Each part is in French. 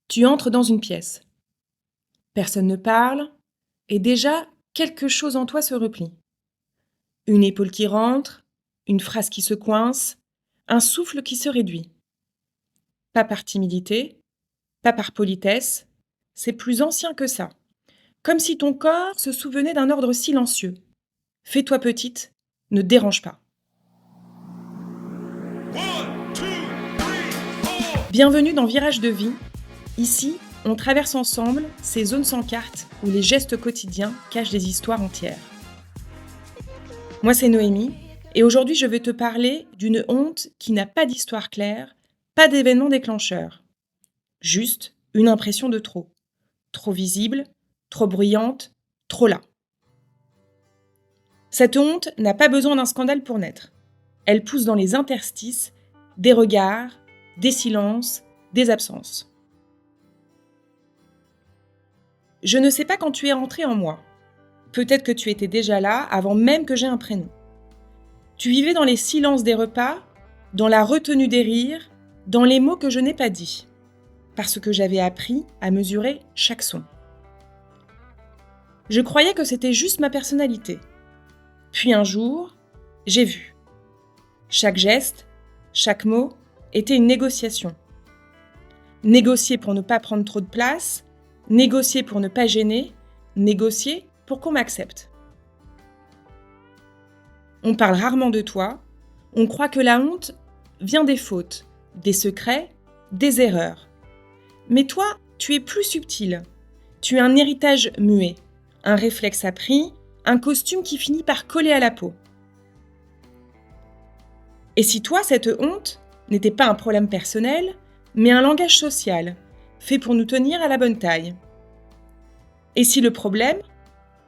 Tu entres dans une pièce. Personne ne parle, et déjà, quelque chose en toi se replie. Une épaule qui rentre, une phrase qui se coince, un souffle qui se réduit. Pas par timidité, pas par politesse, c'est plus ancien que ça. Comme si ton corps se souvenait d'un ordre silencieux. Fais-toi petite, ne dérange pas. Bienvenue dans Virage de vie. Ici, on traverse ensemble ces zones sans carte où les gestes quotidiens cachent des histoires entières. Moi, c'est Noémie, et aujourd'hui, je vais te parler d'une honte qui n'a pas d'histoire claire, pas d'événement déclencheur. Juste une impression de trop. Trop visible, trop bruyante, trop là. Cette honte n'a pas besoin d'un scandale pour naître. Elle pousse dans les interstices des regards, des silences, des absences. Je ne sais pas quand tu es rentré en moi. Peut-être que tu étais déjà là avant même que j'aie un prénom. Tu vivais dans les silences des repas, dans la retenue des rires, dans les mots que je n'ai pas dits, parce que j'avais appris à mesurer chaque son. Je croyais que c'était juste ma personnalité. Puis un jour, j'ai vu. Chaque geste, chaque mot était une négociation. Négocier pour ne pas prendre trop de place, négocier pour ne pas gêner, négocier pour qu'on m'accepte. On parle rarement de toi, on croit que la honte vient des fautes, des secrets, des erreurs. Mais toi, tu es plus subtil. Tu as un héritage muet, un réflexe appris, un costume qui finit par coller à la peau. Et si toi, cette honte n'était pas un problème personnel, mais un langage social, fait pour nous tenir à la bonne taille? Et si le problème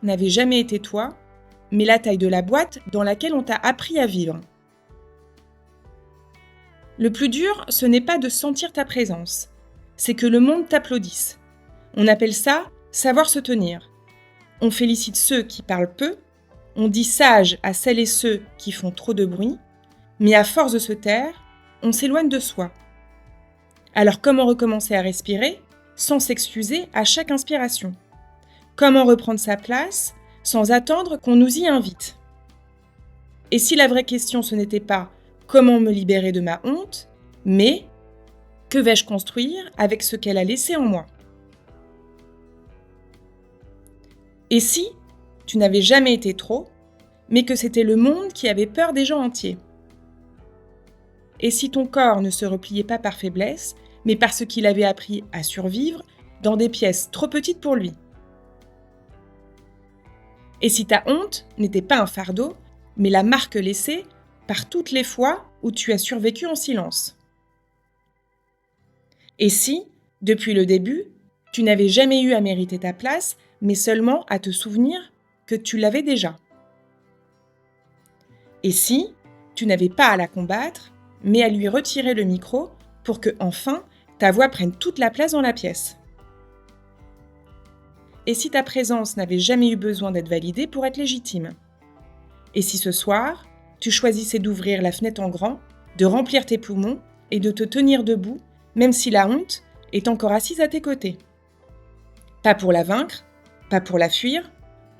n'avait jamais été toi, mais la taille de la boîte dans laquelle on t'a appris à vivre? Le plus dur, ce n'est pas de sentir ta présence, c'est que le monde t'applaudisse. On appelle ça savoir se tenir. On félicite ceux qui parlent peu, on dit sage à celles et ceux qui font trop de bruit, mais à force de se taire, on s'éloigne de soi. Alors comment recommencer à respirer sans s'excuser à chaque inspiration? Comment reprendre sa place sans attendre qu'on nous y invite? Et si la vraie question ce n'était pas comment me libérer de ma honte, mais que vais-je construire avec ce qu'elle a laissé en moi? Et si tu n'avais jamais été trop, mais que c'était le monde qui avait peur des gens entiers? Et si ton corps ne se repliait pas par faiblesse, mais parce qu'il avait appris à survivre dans des pièces trop petites pour lui? Et si ta honte n'était pas un fardeau, mais la marque laissée par toutes les fois où tu as survécu en silence? Et si, depuis le début, tu n'avais jamais eu à mériter ta place, mais seulement à te souvenir que tu l'avais déjà? Et si tu n'avais pas à la combattre, mais à lui retirer le micro pour que, enfin, ta voix prenne toute la place dans la pièce? Et si ta présence n'avait jamais eu besoin d'être validée pour être légitime? Et si ce soir, tu choisissais d'ouvrir la fenêtre en grand, de remplir tes poumons et de te tenir debout, même si la honte est encore assise à tes côtés? Pas pour la vaincre, pas pour la fuir,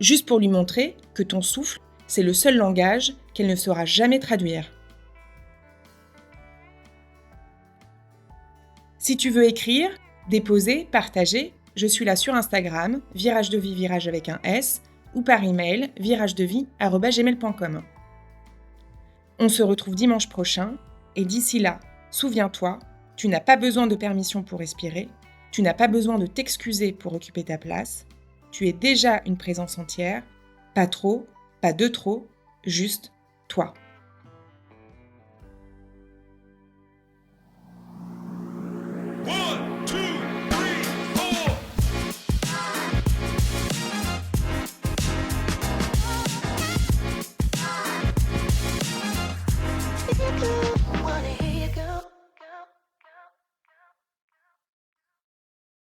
juste pour lui montrer que ton souffle, c'est le seul langage qu'elle ne saura jamais traduire. Si tu veux écrire, déposer, partager, je suis là sur Instagram, Virage de vie, virage avec un S, ou par email, viragedevie@gmail.com. On se retrouve dimanche prochain, et d'ici là, souviens-toi, tu n'as pas besoin de permission pour respirer, tu n'as pas besoin de t'excuser pour occuper ta place, tu es déjà une présence entière, pas trop, pas de trop, juste toi. One, two, three, four.